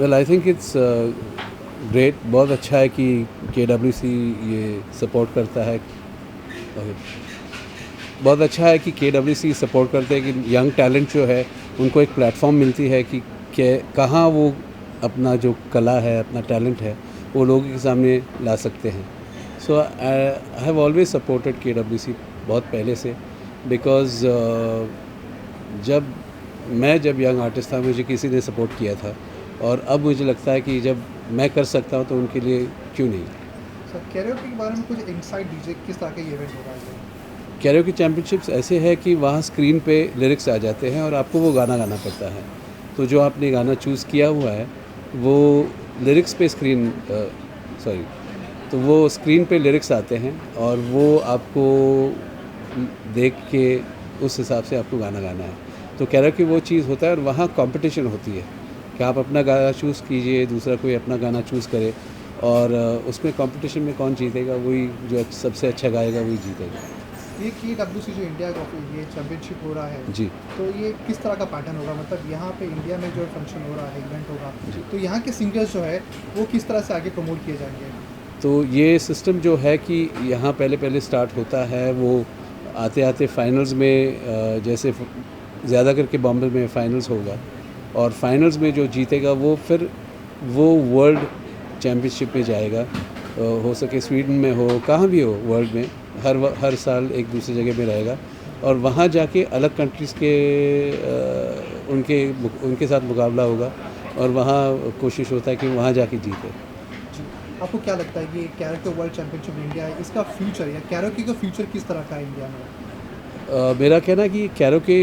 Well I think it's great, बहुत अच्छा है कि KWC ये सपोर्ट करता है। Okay. बहुत अच्छा है कि KWC सपोर्ट करते हैं कि यंग टैलेंट जो है उनको एक प्लेटफॉर्म मिलती है कि कहाँ वो अपना जो कला है, अपना टैलेंट है, वो लोगों के सामने ला सकते हैं। So I have always supported KWC बहुत पहले से, बिकॉज़ जब यंग आर्टिस्ट था मुझे किसी ने सपोर्ट किया था, और अब मुझे लगता है कि जब मैं कर सकता हूँ तो उनके लिए क्यों नहीं। सर कैरियोके के बारे में कुछ इनसाइट दीजिए, किस तरह का ये इवेंट हो रहा है? कैरियोके चैम्पियनशिप्स ऐसे है कि वहाँ स्क्रीन पे लिरिक्स आ जाते हैं और आपको वो गाना गाना पड़ता है। तो जो आपने गाना चूज़ किया हुआ है वो लिरिक्स पे तो वो स्क्रीन पे लिरिक्स आते हैं और वो आपको देख के उस हिसाब से आपको गाना गाना है। तो कैरियोके वो चीज़ होता है, और वहाँ कंपटीशन होती है कि आप अपना गाना चूज़ कीजिए, दूसरा कोई अपना गाना चूज़ करे, और उसमें कंपटीशन में कौन जीतेगा, वही जो सबसे अच्छा गाएगा वही जीतेगा। ये KWC जो इंडिया का ये चैम्पियनशिप हो रहा है, जी तो ये किस तरह का पैटर्न होगा? मतलब यहाँ पे इंडिया में जो फंक्शन हो रहा है, इवेंट होगा, जी। तो यहाँ के सिंगर्स जो है वो किस तरह से आगे प्रमोट किए जाएंगे? तो ये सिस्टम जो है कि यहाँ पहले पहले स्टार्ट होता है, वो आते आते फाइनल्स में जैसे ज़्यादा करके बॉम्बे में फाइनल्स होगा, और फाइनल्स में जो जीतेगा वो फिर वो वर्ल्ड चैम्पियनशिप में जाएगा। हो सके स्वीडन में हो, कहाँ भी हो वर्ल्ड में, हर साल एक दूसरी जगह में रहेगा, और वहाँ जाके अलग कंट्रीज़ के उनके साथ मुकाबला होगा, और वहाँ कोशिश होता है कि वहाँ जाके जीते। जी, आपको क्या लगता है कि कैरियोके वर्ल्ड चैम्पियनशिप इंडिया है, इसका फ्यूचर या कैरियोके का फ्यूचर किस तरह का है इंडिया में? मेरा कहना है कि कैरियोके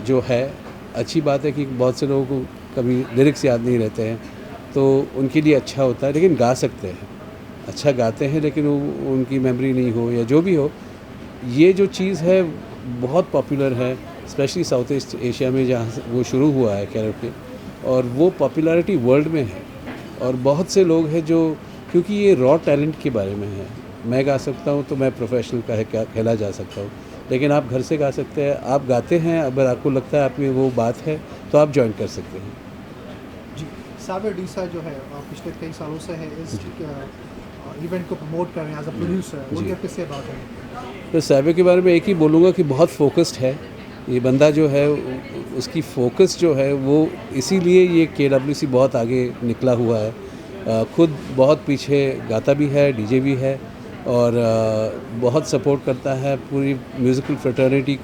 जो है, अच्छी बात है कि बहुत से लोगों को कभी लिरिक्स याद नहीं रहते हैं, तो उनके लिए अच्छा होता है, लेकिन गा सकते हैं, अच्छा गाते हैं, लेकिन उनकी मेमोरी नहीं हो या जो भी हो, ये जो चीज़ है बहुत पॉपुलर है, स्पेशली साउथ ईस्ट एशिया में जहाँ से वो शुरू हुआ है कैरियोके, और वो पॉपुलैरिटी वर्ल्ड में है। और बहुत से लोग हैं जो, क्योंकि ये रॉ टैलेंट के बारे में है, मैं गा सकता हूँ तो मैं प्रोफेशनल कहला जा सकता हूँ, लेकिन आप घर से गा सकते हैं, आप गाते हैं, अगर आपको लगता है आप में वो बात है तो आप ज्वाइन कर सकते हैं। जी, साबिर डीसा जो है पिछले कई सालों से है इस जी इवेंट को प्रमोट कर रहे हैं एज अ प्रोड्यूसर, जी। उनके किससे बात है? तो साबिर के बारे में एक ही बोलूँगा कि बहुत फोकस्ड है ये बंदा जो है, उसकी फोकस जो है वो, इसीलिए ये KWC बहुत आगे निकला हुआ है। खुद बहुत पीछे गाता भी है, DJ भी है, और बहुत सपोर्ट करता है, पूरी म्यूज़िकल फ्रेटर्निटी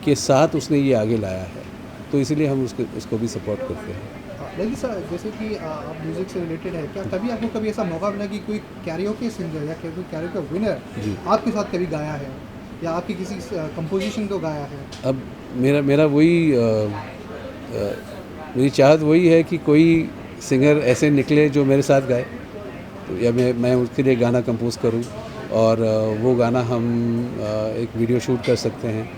के साथ उसने ये आगे लाया है, तो इसीलिए हम उसको भी सपोर्ट करते हैं। लेकिन सर जैसे कि आप म्यूज़िक से रिलेटेड है, क्या कभी आपको कभी ऐसा मौका मिला कि कोई कैरियोके सिंगर या कोई कैरियोके विनर जी। आपके साथ कभी गाया है या आपकी किसी कंपोजिशन को गाया है? अब मेरा वही मेरी चाहत वही है कि कोई सिंगर ऐसे निकले जो मेरे साथ गाए, तो या मैं उसके लिए गाना कंपोज करूं, और वो गाना हम एक वीडियो शूट कर सकते हैं।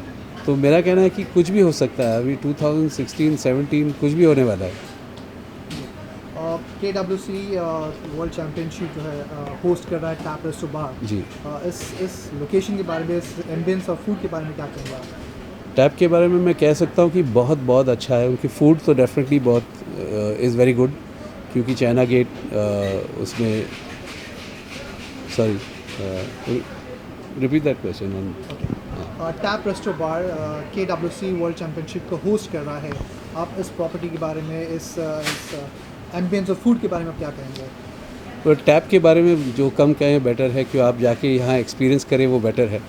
तो मेरा कहना है कि कुछ भी हो सकता है, अभी 2016-17 कुछ भी होने वाला है। KWC वर्ल्ड चैम्पियनशिप जो है होस्ट कर रहा है टैप रेस्टो बार। जी। इस लोकेशन के बारे में, इस एम्बियंस और फूड के बारे में क्या कहेंगे आप? टैप के बारे में मैं कह सकता हूँ कि बहुत बहुत अच्छा है, उनकी फ़ूड तो डेफिनेटली बहुत इज़ वेरी गुड, क्योंकि चाइना गेट उसमें, sorry repeat that question. Tap resto bar KWC world championship को होस्ट कर रहा है। आप इस प्रॉपर्टी के बारे में, इस एम्बियंस और फूड के बारे में आप क्या कहेंगे? तो टैप के बारे में जो कम कहें बेटर है, कि आप जाके यहाँ एक्सपीरियंस करें वो बेटर है।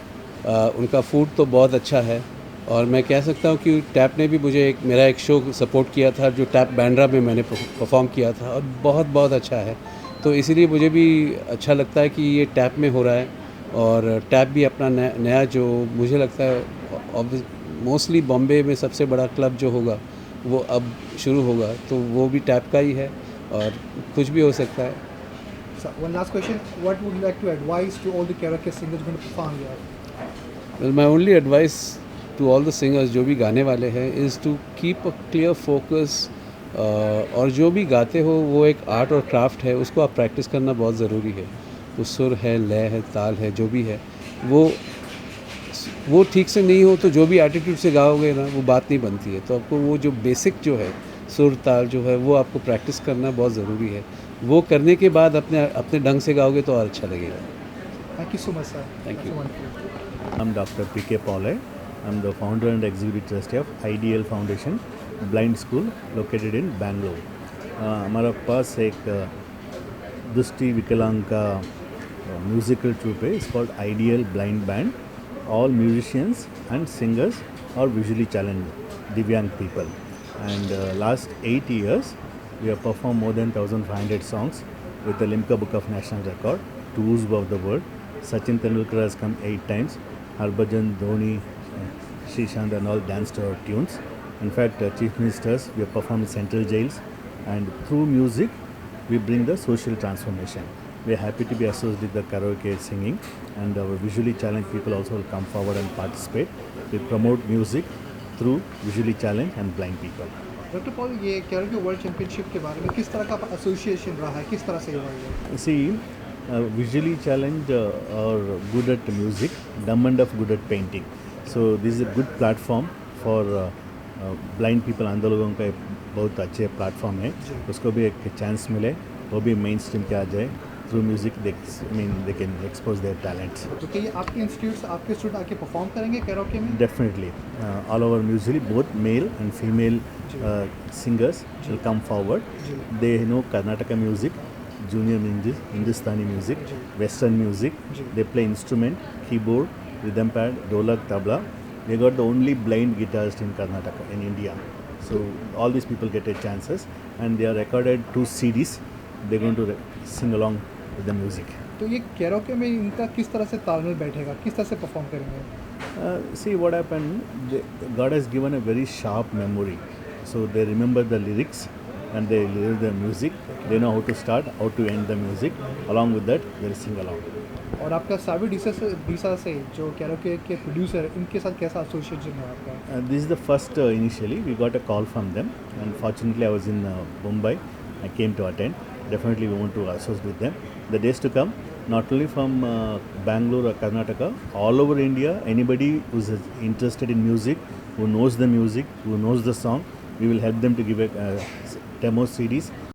उनका फूड तो बहुत अच्छा है, और मैं कह सकता हूँ कि टैप ने भी मुझे मेरा एक शो सपोर्ट किया था, जो टैप बैंड्रा में मैंने परफॉर्म किया था, और बहुत बहुत अच्छा है। तो इसीलिए मुझे भी अच्छा लगता है कि ये टैप में हो रहा है, और टैप भी अपना नया जो मुझे लगता है मोस्टली बॉम्बे में सबसे बड़ा क्लब जो होगा वो अब शुरू होगा, तो वो भी टैप का ही है, और कुछ भी हो सकता है। So, one last question. What would you like to advise to all the karaoke singers going to perform here? Well my only advice to all the singers जो भी गाने वाले हैं is to keep a clear focus, और जो भी गाते हो वो एक आर्ट और क्राफ्ट है, उसको आप प्रैक्टिस करना बहुत ज़रूरी है। तो सुर है, लय है, ताल है, जो भी है वो ठीक से नहीं हो तो जो भी एटीट्यूड से गाओगे ना वो बात नहीं बनती है। तो आपको वो जो बेसिक जो है सुर ताल जो है वो आपको प्रैक्टिस करना बहुत ज़रूरी है। वो करने के बाद अपने अपने ढंग से गाओगे तो और अच्छा लगेगा। Thank you so much sir. Thank you. I'm Dr. P.K. Paulay. I'm the founder and executive trustee of IDL Foundation Blind School located in Bangalore. हमारा पास एक दृष्टि विकलांग का म्यूजिकल ट्रूप है. It's called IDL Blind Band. All musicians and singers are visually challenged Divyang people. And last 8 years, we have performed more than 1,500 songs with the Limca Book of National Record, tours of the world. Sachin Tendulkar has come 8 times. Harbhajan, Dhoni, Srishant and all danced to our tunes. In fact, Chief Ministers, we have performed in central jails. And through music, we bring the social transformation. We are happy to be associated with the karaoke singing, and our visually challenged people also will come forward and participate. We promote music through visually challenged and blind people. Doctor Paul, ये karaoke world championship के बारे में किस तरह का association रहा है, किस तरह से ये हुआ है? See, visually challenged are good at music, dumb and deaf good at painting. So this is a good platform for blind people. अंध लोगों का एक बहुत अच्छे प्लेटफॉर्म है. उसको भी एक चांस मिले, वो भी मेन स्ट्रीम पे आ जाए. Through music, they can expose their talents. तो क्या ये आपके इंस्टीट्यूट से आपके स्टूडेंट आके परफॉर्म करेंगे कैरोके में? Definitely, all over musically, both male and female singers will come forward. They know Karnataka music, junior music, Hindustani music, Western music. They play instrument, keyboard, rhythm pad, dholak, tabla. They got the only blind guitarist in Karnataka, in India. So all these people get a chances, and they are recorded 2 CDs. They're going to sing along with the music. तो ये karaoke में इनका किस तरह से तालमेल बैठेगा, किस तरह से परफॉर्म करेंगे? See what happened, God has given a very sharp memory. So they remember the lyrics and they hear the music. They know how to start, how to end the music. Along with that, they'll sing along. और आपका सावी डीसा से जो karaoke के producer, इनके साथ कैसा association है आपका? This is the first initially. We got a call from them, and fortunately I was in Mumbai. I came to attend. Definitely we want to associate with them. The days to come, not only from Bangalore or Karnataka, all over India, anybody who's interested in music, who knows the music, who knows the song, we will help them to give a demo CDs